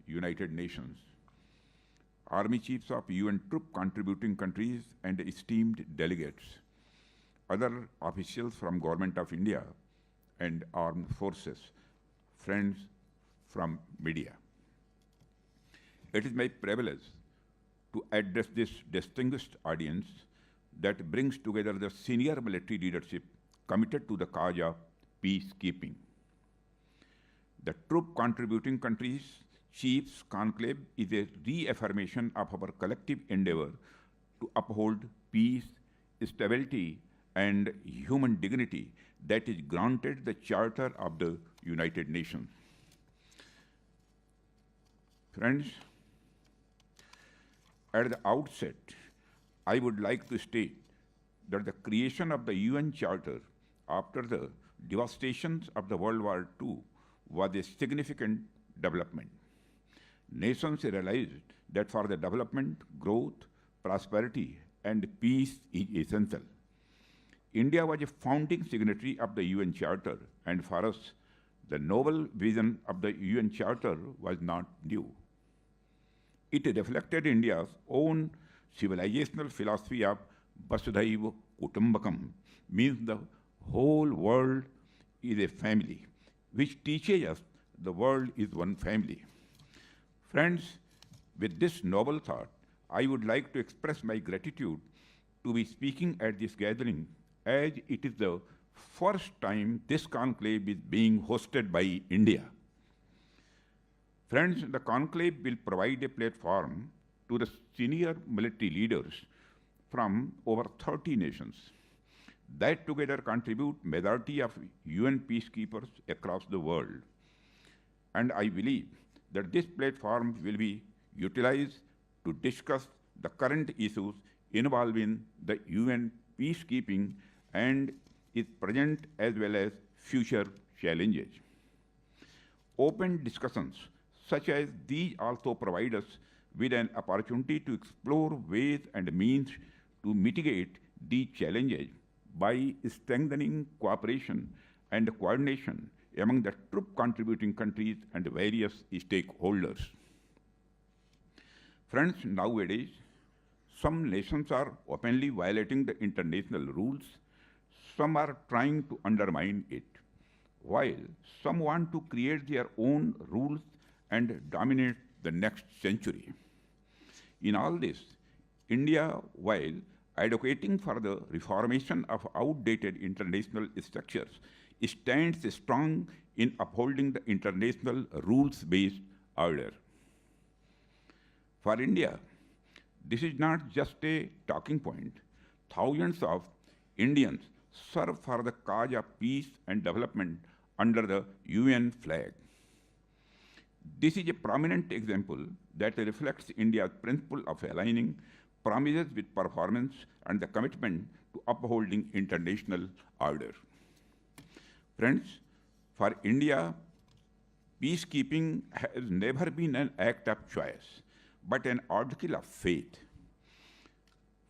United Nations, Army chiefs of UN troop contributing countries and esteemed delegates, other officials from Government of India and armed forces, friends from media. It is my privilege to address this distinguished audience that brings together the senior military leadership committed to the cause of peacekeeping. The troop contributing countries Chiefs Conclave is a reaffirmation of our collective endeavor to uphold peace, stability, and human dignity that is granted the Charter of the United Nations. Friends, at the outset, I would like to state that the creation of the UN Charter after the devastations of the World War II was a significant development. Nations realized that for the development, growth, prosperity, and peace is essential. India was a founding signatory of the UN Charter, and for us, the noble vision of the UN Charter was not new. It reflected India's own civilizational philosophy of Vasudhaiva Kutumbakam, means the whole world is a family, which teaches us the world is one family. Friends, with this noble thought, I would like to express my gratitude to be speaking at this gathering, as it is the first time this conclave is being hosted by India. Friends, the conclave will provide a platform to the senior military leaders from over 30 nations that together contribute majority of UN peacekeepers across the world. And I believe that this platform will be utilized to discuss the current issues involving the UN peacekeeping and its present as well as future challenges. Open discussions such as these also provide us with an opportunity to explore ways and means to mitigate these challenges by strengthening cooperation and coordination among the troop contributing countries and various stakeholders. Friends, nowadays, some nations are openly violating the international rules, some are trying to undermine it, while some want to create their own rules and dominate the next century. In all this, India, while advocating for the reformation of outdated international structures, stands strong in upholding the international rules-based order. For India, this is not just a talking point. Thousands of Indians serve for the cause of peace and development under the UN flag. This is a prominent example that reflects India's principle of aligning promises with performance and the commitment to upholding international order. Friends, for India, peacekeeping has never been an act of choice, but an article of faith.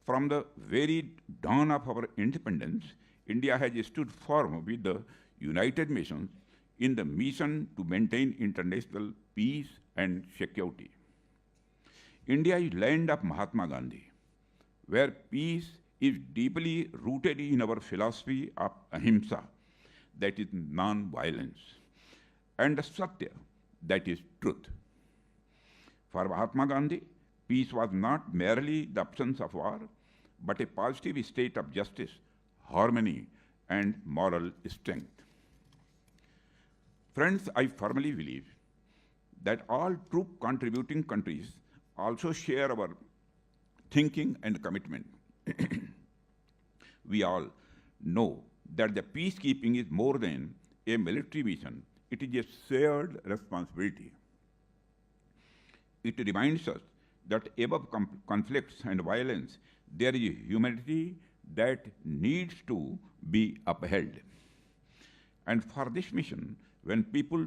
From the very dawn of our independence, India has stood firm with the United Nations in the mission to maintain international peace and security. India is land of Mahatma Gandhi, where peace is deeply rooted in our philosophy of ahimsa, that is non-violence, and satya, that is truth. For Mahatma Gandhi, peace was not merely the absence of war, but a positive state of justice, harmony, and moral strength. Friends, I firmly believe that all troop contributing countries also share our thinking and commitment. We all know that the peacekeeping is more than a military mission, it is a shared responsibility. It reminds us that above conflicts and violence, there is a humanity that needs to be upheld. And for this mission, when people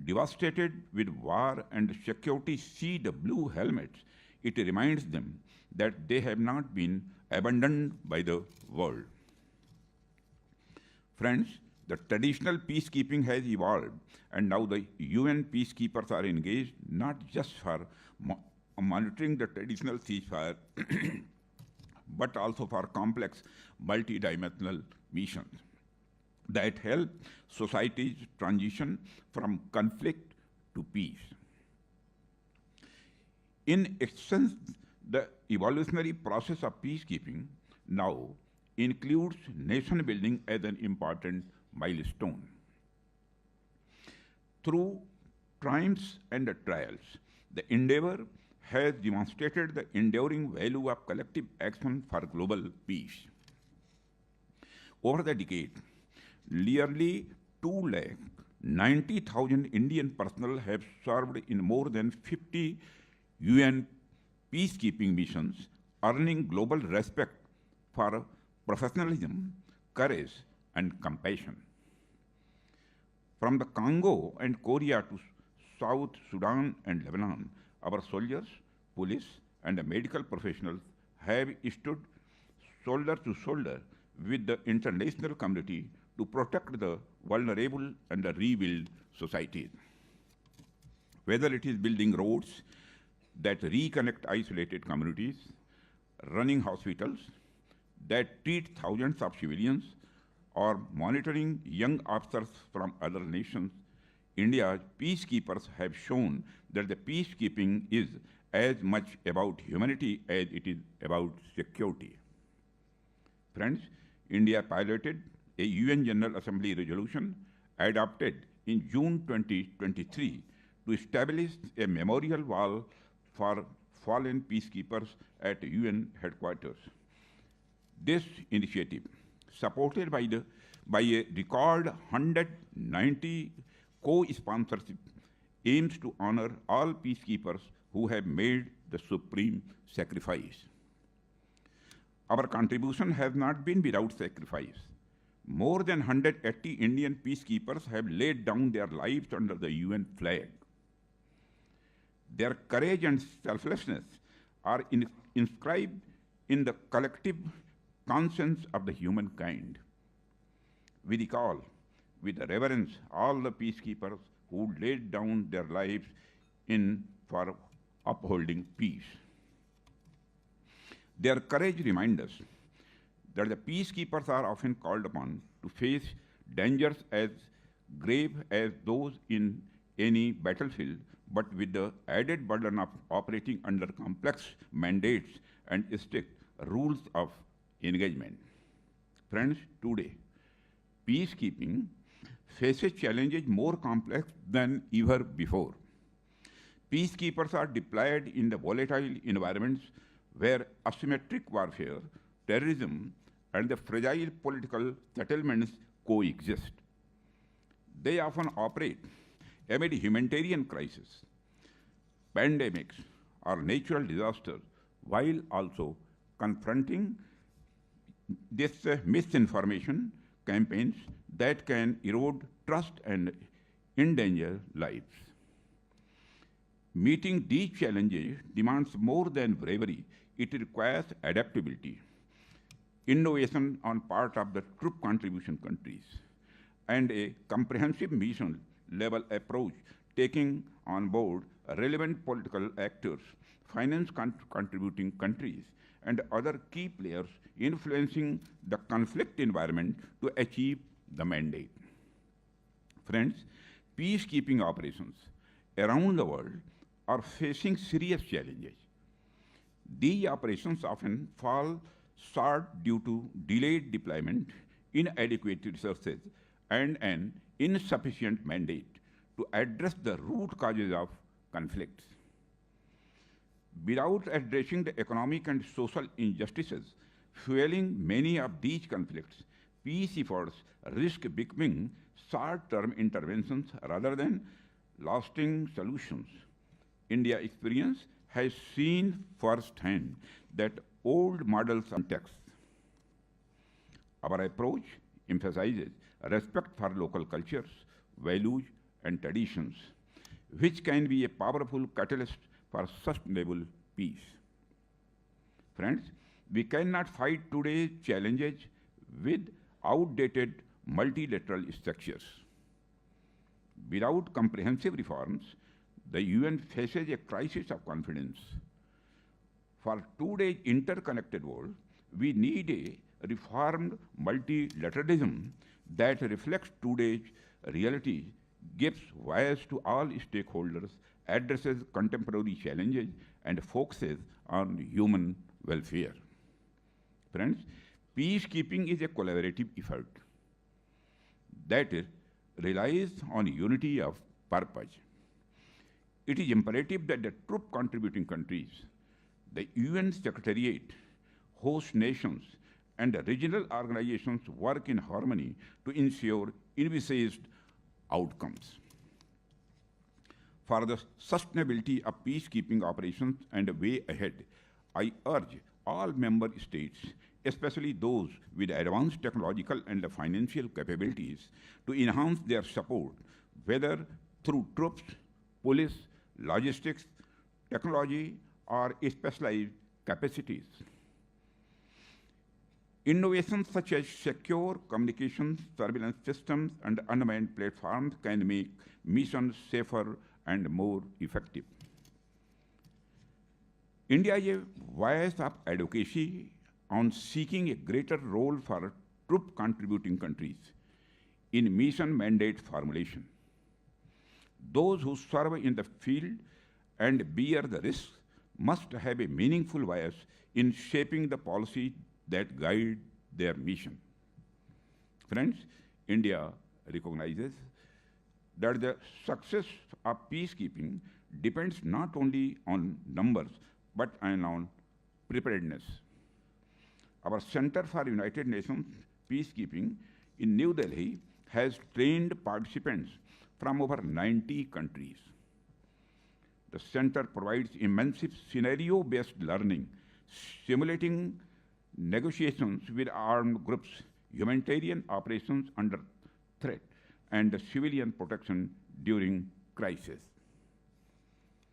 devastated with war and security see the blue helmets, it reminds them that they have not been abandoned by the world. Friends, The traditional peacekeeping has evolved, and now the UN peacekeepers are engaged not just for monitoring the traditional ceasefire, but also for complex multidimensional missions that help societies transition from conflict to peace. In essence, the evolutionary process of peacekeeping now includes nation building as an important milestone. Through triumphs and trials, the endeavor has demonstrated the enduring value of collective action for global peace. Over the decade, nearly 290,000 Indian personnel have served in more than 50 UN peacekeeping missions, earning global respect for professionalism, courage, and compassion. From the Congo and Korea to South Sudan and Lebanon, our soldiers, police, and medical professionals have stood shoulder to shoulder with the international community to protect the vulnerable and rebuild societies. Whether it is building roads that reconnect isolated communities, running hospitals that treat thousands of civilians, or monitoring young officers from other nations, India's peacekeepers have shown that the peacekeeping is as much about humanity as it is about security. Friends, India piloted a UN General Assembly resolution adopted in June 2023 to establish a memorial wall for fallen peacekeepers at UN headquarters. This initiative, supported by a record 190 co-sponsorship, aims to honor all peacekeepers who have made the supreme sacrifice. Our contribution has not been without sacrifice. More than 180 Indian peacekeepers have laid down their lives under the UN flag. Their courage and selflessness are inscribed in the collective conscience of the humankind. We recall with reverence all the peacekeepers who laid down their lives for upholding peace. Their courage reminds us that the peacekeepers are often called upon to face dangers as grave as those in any battlefield, but with the added burden of operating under complex mandates and strict rules of engagement. Friends, today, peacekeeping faces challenges more complex than ever before. Peacekeepers are deployed in the volatile environments where asymmetric warfare, terrorism, and the fragile political settlements coexist. They often operate amid humanitarian crises, pandemics, or natural disasters, while also confronting this misinformation campaigns that can erode trust and endanger lives. Meeting these challenges demands more than bravery. It requires adaptability, innovation on part of the troop contribution countries, and a comprehensive mission-level approach taking on board relevant political actors, finance contributing countries, and other key players influencing the conflict environment to achieve the mandate. Friends, peacekeeping operations around the world are facing serious challenges. These operations often fall short due to delayed deployment, inadequate resources, and an insufficient mandate to address the root causes of conflicts. Without addressing the economic and social injustices fueling many of these conflicts, peace efforts risk becoming short-term interventions rather than lasting solutions. India's experience has seen firsthand that old models are text. Our approach emphasizes respect for local cultures, values, and traditions, which can be a powerful catalyst for sustainable peace. Friends, we cannot fight today's challenges with outdated multilateral structures. Without comprehensive reforms, the UN faces a crisis of confidence. For today's interconnected world, we need a reformed multilateralism that reflects today's reality, gives voice to all stakeholders, addresses contemporary challenges, and focuses on human welfare. Friends, peacekeeping is a collaborative effort that relies on unity of purpose. It is imperative that the troop contributing countries, the UN Secretariat, host nations, and regional organizations work in harmony to ensure envisaged outcomes. For the sustainability of peacekeeping operations and the way ahead, I urge all member states, especially those with advanced technological and financial capabilities, to enhance their support, whether through troops, police, logistics, technology, or specialized capacities. Innovations such as secure communications, surveillance systems, and unmanned platforms can make missions safer and more effective. India is a voice of advocacy on seeking a greater role for troop contributing countries in mission mandate formulation. Those who serve in the field and bear the risks must have a meaningful voice in shaping the policy that guide their mission. Friends, India recognizes that the success of peacekeeping depends not only on numbers but on preparedness. Our Center for United Nations Peacekeeping in New Delhi has trained participants from over 90 countries. The center provides immense scenario-based learning, simulating negotiations with armed groups, humanitarian operations under threat, and civilian protection during crisis.